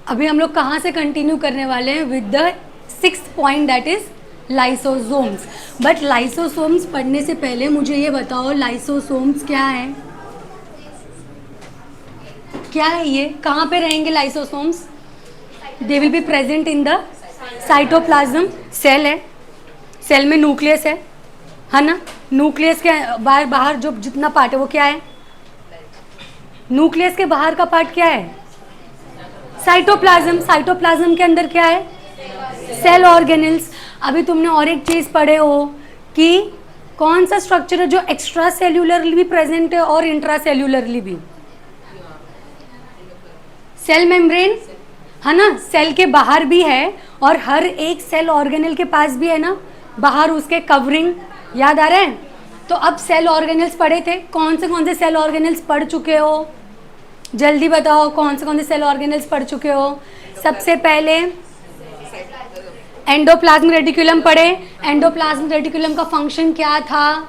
अभी हम लोग कहाँ से कंटिन्यू करने वाले हैं? With the 6th point, that is lysosomes. But lysosomes पढ़ने से पहले मुझे ये बताओ, लाइसोसोम्स क्या है? क्या है ये? कहाँ पे रहेंगे lysosomes? They will be present in the cytoplasm. Cell है, सेल में न्यूक्लियस है ना? न्यूक्लियस के बाहर बाहर जो जितना पार्ट है वो क्या है? न्यूक्लियस के बाहर का पार्ट क्या है? साइटोप्लाज्म। साइटोप्लाज्म के अंदर क्या है? Cell organelles. अभी तुमने और एक चीज पढ़े हो कि कौन सा स्ट्रक्चर है जो एक्स्ट्रा सेल्यूलरली भी प्रेजेंट है और इंट्रा सेल्यूलरली भी? सेल मेम्ब्रेन है ना? सेल के बाहर भी है और हर एक सेल ऑर्गेनल के पास भी है ना, बाहर उसके कवरिंग। याद आ रहा है? तो अब सेल ऑर्गेनल्स पढ़े थे, कौन से सेल ऑर्गेनल्स पढ़ चुके हो? जल्दी बताओ, कौन से सेल ऑर्गेनल्स पढ़ चुके हो? सबसे पहले एंडोप्लाज्मिक रेटिकुलम पढ़े। एंडोप्लाज्मिक रेटिकुलम का फंक्शन क्या था?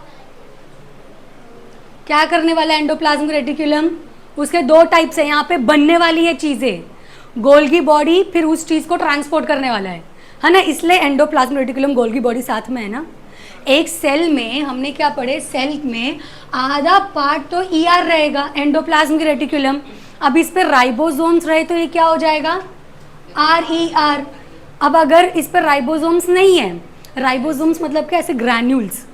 क्या करने वाला है एंडोप्लाज्मिक रेटिकुलम? उसके दो टाइप्स है, यहाँ पे बनने वाली है चीजें, गोल्गी बॉडी, फिर उस चीज को ट्रांसपोर्ट करने वाला है ना? इसलिए एंडोप्लाज्मिक रेटिकुलम गोल्गी बॉडी साथ में है ना। एक सेल में हमने क्या पढ़े? सेल में आधा पार्ट तो ER रहेगा, एंडोप्लाज्मिक रेटिकुलम। अब इस पे राइबोसोम्स रहे तो ये क्या हो जाएगा? RER। अब अगर इस पर राइबोसोम्स नहीं है, राइबोसोम्स मतलब क्या? ऐसे ग्रैन्यूल्स।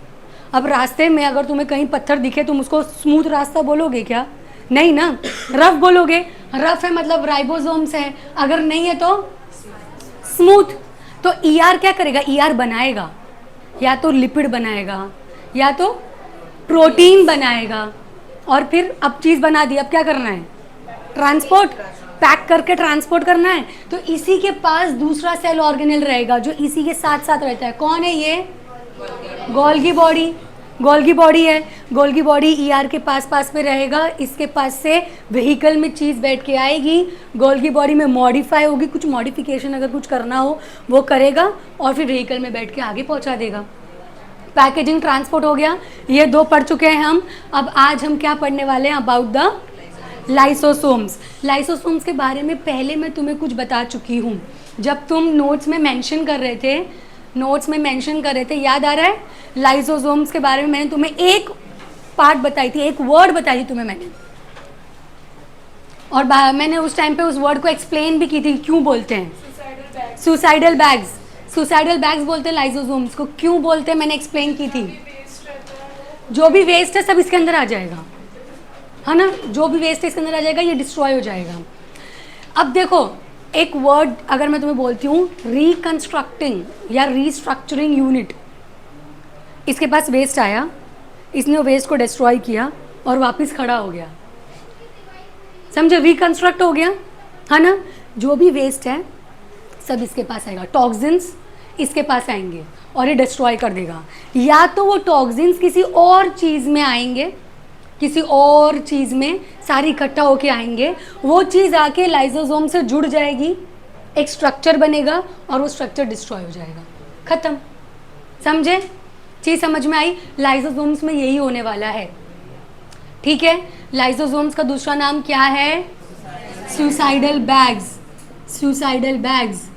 अब रास्ते में अगर तुम्हें कहीं पत्थर दिखे, तुम उसको स्मूथ रास्ता बोलोगे क्या? नहीं ना, रफ बोलोगे। रफ है मतलब राइबोसोम्स है, अगर नहीं है तो स्मूथ। तो ER क्या करेगा? ER बनाएगा, या तो लिपिड बनाएगा या तो प्रोटीन बनाएगा, और फिर अब चीज बना दी, अब क्या करना है? ट्रांसपोर्ट, पैक करके ट्रांसपोर्ट करना है। तो इसी के पास दूसरा सेल ऑर्गेनल रहेगा जो इसी के साथ साथ रहता है। कौन है ये? Golgi body. गोल्गी बॉडी है। गोल्गी बॉडी ER के पास पास में रहेगा, इसके पास से व्हीकल में चीज़ बैठ के आएगी, गोल्गी बॉडी में मॉडिफाई होगी, कुछ मॉडिफिकेशन अगर कुछ करना हो वो करेगा, और फिर व्हीकल में बैठ के आगे पहुंचा देगा। पैकेजिंग, ट्रांसपोर्ट हो गया, ये दो पढ़ चुके हैं हम। अब आज हम क्या पढ़ने वाले हैं? About the lysosomes. लाइसोसोम्स के बारे में पहले मैं तुम्हें कुछ बता चुकी हूँ, जब तुम नोट्स में मेंशन कर रहे थे, याद आ रहा है? लाइसोसोम्स के बारे में मैंने तुम्हें एक पार्ट बताई थी, एक वर्ड बताई थी तुम्हें मैंने, और मैंने उस टाइम पे उस वर्ड को एक्सप्लेन भी की थी, क्यों बोलते हैं सुसाइडल बैग्स। सुसाइडल बैग्स बोलते हैं लाइसोसोम्स को, क्यों बोलते हैं मैंने एक्सप्लेन की थी। जो भी वेस्ट है सब इसके अंदर आ जाएगा, है ना? जो भी वेस्ट है इसके अंदर आ जाएगा, ये डिस्ट्रॉय हो जाएगा। अब देखो, एक वर्ड अगर मैं तुम्हें बोलती हूँ रिकंस्ट्रक्टिंग या रीस्ट्रक्चरिंग यूनिट, इसके पास वेस्ट आया, इसने वो वेस्ट को डिस्ट्रॉय किया और वापस खड़ा हो गया, समझे? रिकंस्ट्रक्ट हो गया, है ना? जो भी वेस्ट है सब इसके पास आएगा, टॉक्सिन्स इसके पास आएंगे और ये डिस्ट्रॉय कर देगा। या तो वो टॉक्सिन्स किसी और चीज़ में आएंगे, किसी और चीज़ में सारी इकट्ठा होके आएंगे, वो चीज़ आके लाइसोसोम से जुड़ जाएगी, एक स्ट्रक्चर बनेगा और वो स्ट्रक्चर डिस्ट्रॉय हो जाएगा, खत्म। समझे? चीज़ समझ में आई? लाइसोसोम्स में यही होने वाला है, ठीक है? लाइसोसोम्स का दूसरा नाम क्या है? Suicidal bags. Suicidal bags.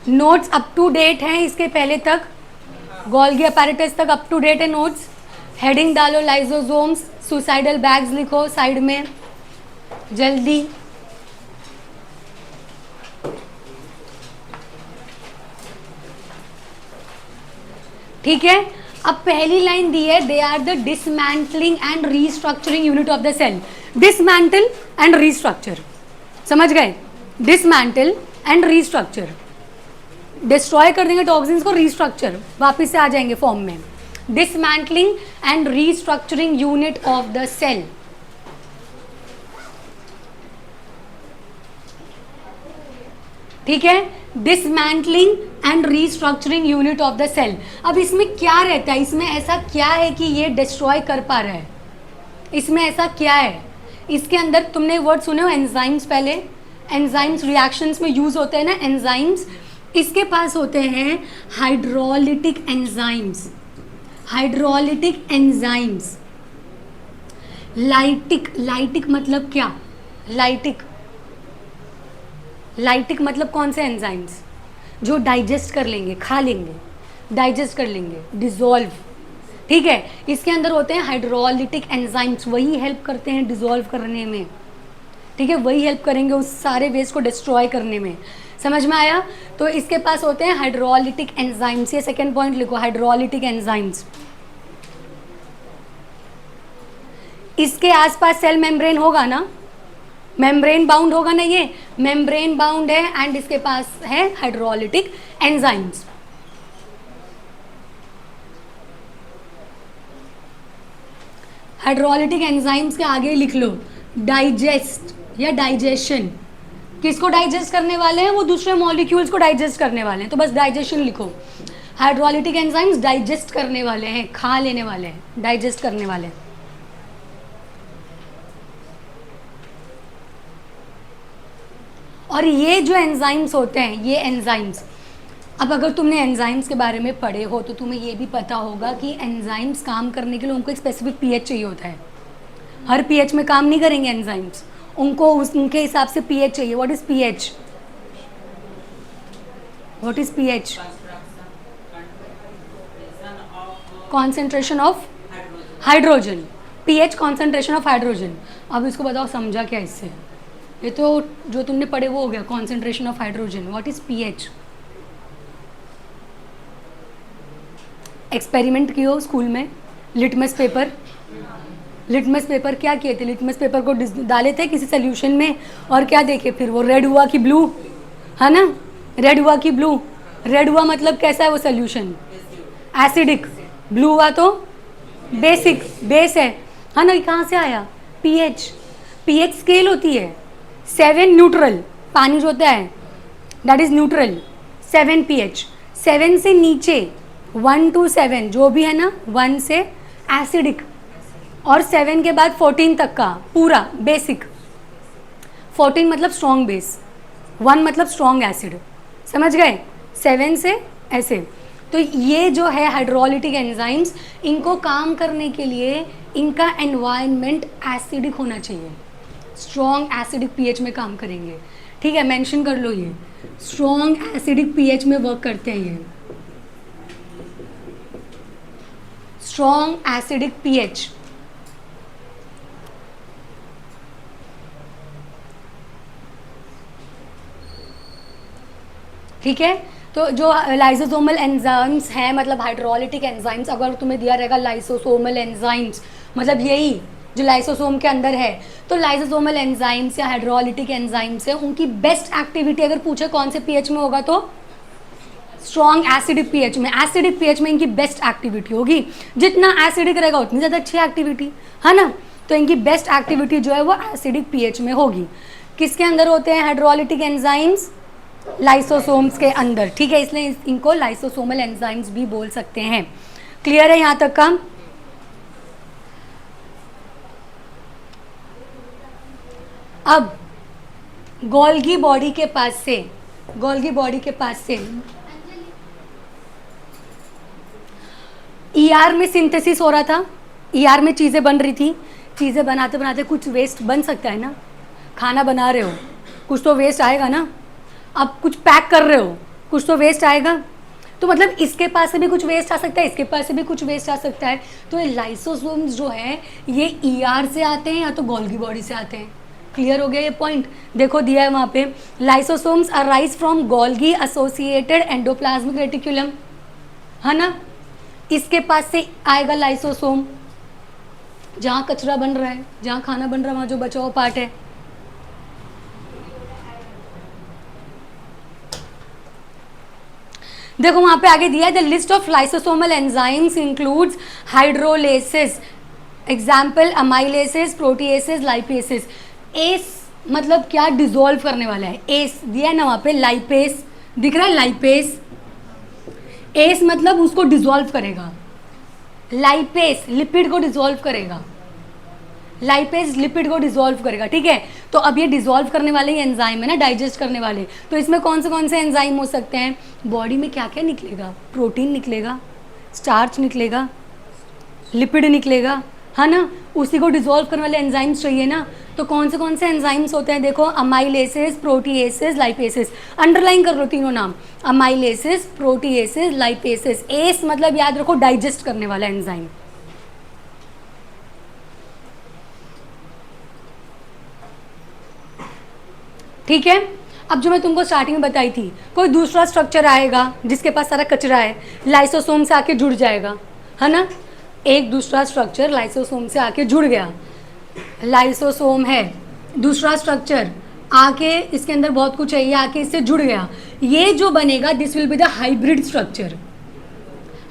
Notes up to date हैं इसके पहले तक, गोल्गी अपैरेटस तक अप टू डेट है नोट्स। हेडिंग डालो लाइसोसोम्स, सुसाइडल बैग्स लिखो साइड में जल्दी। ठीक है? अब पहली लाइन दी है, they are the dismantling and restructuring unit of the cell. Dismantle and restructure, समझ गए? डिसमैंटल एंड रीस्ट्रक्चर, डिस्ट्रॉय कर देंगे टॉक्सिन्स को, रीस्ट्रक्चर वापस से आ जाएंगे फॉर्म में। Dismantling and restructuring unit of the cell. ठीक है? Dismantling and restructuring unit of the cell. अब इसमें क्या रहता है? इसमें ऐसा क्या है कि ये डिस्ट्रॉय कर पा रहा है? इसमें ऐसा क्या है? इसके अंदर तुमने वर्ड सुने हो एंजाइम्स, पहले एंजाइम्स रिएक्शंस में यूज होते हैं ना एंजाइम्स। इसके पास होते हैं hydrolytic enzymes. Hydrolytic enzymes, lytic, lytic मतलब क्या? लाइटिक, लाइटिक मतलब कौन से एंजाइम्स? जो डाइजेस्ट कर लेंगे, खा लेंगे, डाइजेस्ट कर लेंगे, डिजोल्व, ठीक है। इसके अंदर होते हैं हाइड्रोलिटिक एंजाइम्स, वही हेल्प करते हैं डिजोल्व करने में, ठीक है, वही हेल्प करेंगे उस सारे वेस्ट को डिस्ट्रॉय करने में। समझ में आया? तो इसके पास होते हैं हाइड्रोलिटिक एंजाइम्स, ये सेकेंड पॉइंट लिखो, हाइड्रोलिटिक एंजाइम्स। इसके आसपास सेल मेम्ब्रेन होगा ना, मेम्ब्रेन बाउंड होगा ना, ये मेम्ब्रेन बाउंड है एंड इसके पास है हाइड्रोलिटिक एंजाइम्स। हाइड्रोलिटिक एंजाइम्स के आगे लिख लो डाइजेस्ट या डाइजेशन। किसको डाइजेस्ट करने वाले हैं? वो दूसरे मॉलिक्यूल्स को डाइजेस्ट करने वाले हैं, तो बस डाइजेशन लिखो। हाइड्रोलिटिक एंजाइम्स डाइजेस्ट करने वाले हैं, खा लेने वाले हैं, डाइजेस्ट करने वाले हैं। और ये जो एंजाइम्स होते हैं, ये एंजाइम्स, अब अगर तुमने एंजाइम्स के बारे में पढ़े हो तो तुम्हें ये भी पता होगा कि एंजाइम्स काम करने के लिए उनको एक स्पेसिफिक पीएच चाहिए होता है। हर पीएच में काम नहीं करेंगे एंजाइम्स, उनको उनके हिसाब से पीएच चाहिए। What is pH? What is pH? Concentration of hydrogen. PH concentration of hydrogen. अब इसको बताओ समझा क्या इससे? ये तो जो तुमने पढ़े वो हो गया, concentration of hydrogen. What is pH? Experiment किए हो स्कूल में, लिटमस पेपर, लिटमस पेपर क्या किए थे? लिटमस पेपर को डाले थे किसी सोल्यूशन में और क्या देखे फिर? वो रेड हुआ कि ब्लू, है ना? रेड हुआ कि ब्लू? रेड हुआ मतलब कैसा है वो सोल्यूशन? एसिडिक। ब्लू हुआ तो बेसिक, बेस है ना? कहाँ से आया? पीएच। पीएच स्केल होती है 7 न्यूट्रल, पानी जो होता है दैट इज न्यूट्रल, 7 पीएच। 7 से नीचे 1 to 7 जो भी है ना, 1 से एसिडिक, और 7 के बाद 14 तक का पूरा बेसिक। 14 मतलब स्ट्रॉन्ग बेस, 1 मतलब स्ट्रॉन्ग एसिड। समझ गए? 7 से ऐसे। तो ये जो है हाइड्रोलिटिक एंजाइम्स, इनको काम करने के लिए इनका एनवायरनमेंट एसिडिक होना चाहिए, स्ट्रॉन्ग एसिडिक पीएच में काम करेंगे, ठीक है? मेंशन कर लो, ये स्ट्रॉन्ग एसिडिक पीएच में वर्क करते हैं, ये स्ट्रॉन्ग एसिडिक पीएच। ठीक है? तो जो लाइसोसोमल एंजाइम्स हैं, मतलब हाइड्रोलिटिक एंजाइम्स, अगर तुम्हें दिया रहेगा लाइसोसोमल एंजाइम्स मतलब यही जो लाइसोसोम के अंदर है, तो लाइसोसोमल एंजाइम्स या हाइड्रोलिटिक एंजाइम्स है, उनकी बेस्ट एक्टिविटी अगर पूछे कौन से पीएच में होगा तो स्ट्रॉन्ग एसिडिक पीएच में। एसिडिक पीएच में इनकी बेस्ट एक्टिविटी होगी, जितना एसिडिक रहेगा उतनी ज़्यादा अच्छी एक्टिविटी, है ना? तो इनकी बेस्ट एक्टिविटी जो है वो एसिडिक पीएच में होगी। किसके अंदर होते हैं हाइड्रोलिटिक एंजाइम्स? लाइसोसोम्स के अंदर, ठीक है? इसलिए इनको लाइसोसोमल एंजाइम्स भी बोल सकते हैं। क्लियर है यहाँ तक का? अब गोल्गी बॉडी के पास से, गोल्गी बॉडी के पास से ईआर में सिंथेसिस हो रहा था, ईआर में चीज़ें बन रही थी, चीज़ें बनाते बनाते कुछ वेस्ट बन सकता है ना? खाना बना रहे हो, कुछ तो वेस्ट आएगा ना? अब कुछ पैक कर रहे हो, कुछ तो वेस्ट आएगा। तो मतलब इसके पास से भी कुछ वेस्ट आ सकता है, इसके पास से भी कुछ वेस्ट आ सकता है। तो ये लाइसोसोम्स जो है ये ईआर से आते हैं या तो गोल्गी बॉडी से आते हैं। क्लियर हो गया ये पॉइंट? देखो दिया है वहाँ पे, lysosomes arise from Golgi associated endoplasmic reticulum, है ना? इसके पास से आएगा लाइसोसोम, जहाँ कचरा बन रहा है, जहाँ खाना बन रहा है, वहाँ जो बचा हुआ पार्ट है। देखो वहाँ पे आगे दिया है, the list of lysosomal enzymes includes hydrolysis, example amylases, proteases, lipases. S मतलब क्या? डिसॉल्व करने वाला है। एस दिया है ना वहाँ पे, लाइपेस दिख रहा है, लाइपेस। एस मतलब उसको डिसॉल्व करेगा, लाइपेस लिपिड को डिसॉल्व करेगा, लाइपेस लिपिड को डिसॉल्व करेगा, ठीक है? तो अब ये डिसॉल्व करने वाले ही एंजाइम है ना, डाइजेस्ट करने वाले। तो इसमें कौन से एंजाइम हो सकते हैं? बॉडी में क्या क्या निकलेगा? प्रोटीन निकलेगा, स्टार्च निकलेगा, लिपिड निकलेगा, है ना। उसी को डिसॉल्व करने वाले एंजाइम्स चाहिए ना, तो कौन से एंजाइम्स होते हैं, देखो अमाइलेसेस, प्रोटीएसेस, लाइपेसेस। अंडरलाइन कर लो तीनों नाम, अमाइलेसेस, प्रोटीएसेस, लाइपेसेस। एस मतलब याद रखो डाइजेस्ट करने वाला एंजाइम। ठीक है। अब जो मैं तुमको स्टार्टिंग में बताई थी, कोई दूसरा स्ट्रक्चर आएगा जिसके पास सारा कचरा है, लाइसोसोम से आके जुड़ जाएगा, है ना। एक दूसरा स्ट्रक्चर लाइसोसोम से आके जुड़ गया, लाइसोसोम है दूसरा स्ट्रक्चर, आके इसके अंदर बहुत कुछ है, ये आके इससे जुड़ गया, ये जो बनेगा this will be the hybrid structure.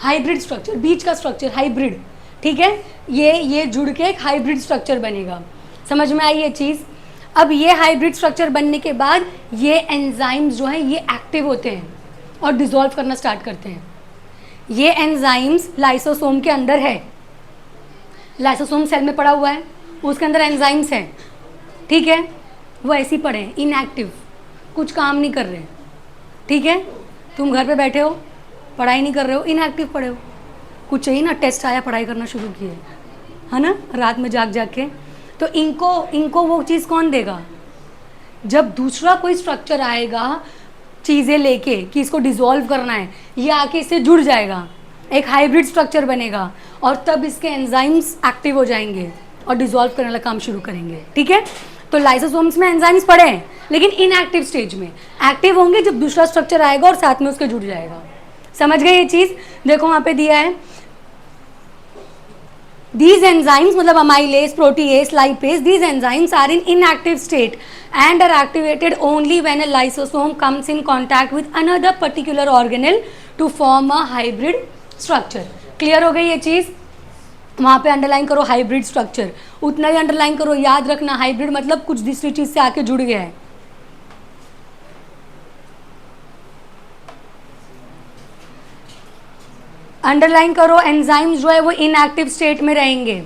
Hybrid structure, बीच का स्ट्रक्चर हाइब्रिड, ठीक है। ये जुड़ के एक हाइब्रिड स्ट्रक्चर बनेगा। समझ में आई ये चीज़। अब ये हाइब्रिड स्ट्रक्चर बनने के बाद ये एंजाइम्स जो हैं ये एक्टिव होते हैं और डिसॉल्व करना स्टार्ट करते हैं। ये एंजाइम्स लाइसोसोम के अंदर है, लाइसोसोम सेल में पड़ा हुआ है, उसके अंदर एंजाइम्स हैं, ठीक है। वो ऐसे ही पड़े हैं, इनएक्टिव, कुछ काम नहीं कर रहे, ठीक है। तुम घर पे बैठे हो, पढ़ाई नहीं कर रहे हो, इनएक्टिव पड़े हो, कुछ चाहिए ना, टेस्ट आया, पढ़ाई करना शुरू किए, है ना, रात में जाग जाग के। तो इनको वो चीज़ कौन देगा, जब दूसरा कोई स्ट्रक्चर आएगा चीज़ें लेके कि इसको डिसॉल्व करना है, ये आके इससे जुड़ जाएगा, एक हाइब्रिड स्ट्रक्चर बनेगा, और तब इसके एंजाइम्स एक्टिव हो जाएंगे और डिसॉल्व करने वाला काम शुरू करेंगे, ठीक है। तो लाइसोसोम्स में एंजाइम्स पड़े हैं लेकिन इनएक्टिव स्टेज में, एक्टिव होंगे जब दूसरा स्ट्रक्चर आएगा और साथ में उसके जुड़ जाएगा। समझ गए ये चीज़। देखो वहाँ पे दिया है, these enzymes मतलब amylase, protease, lipase, these enzymes are in inactive state and are activated only when a lysosome comes in contact with another particular organelle to form a hybrid structure। Clear हो गई ये चीज़। वहाँ पे underline करो hybrid structure, उतना ही underline करो, याद रखना हाइब्रिड मतलब कुछ दूसरी चीज़ से आके जुड़ गया है। अंडरलाइन करो एंजाइम्स जो है वो इनएक्टिव स्टेट में रहेंगे,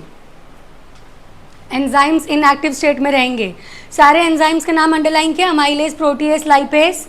एंजाइम्स इनएक्टिव स्टेट में रहेंगे। सारे एंजाइम्स के नाम अंडरलाइन किया, अमाइलेज, प्रोटीएस, लाइपेस,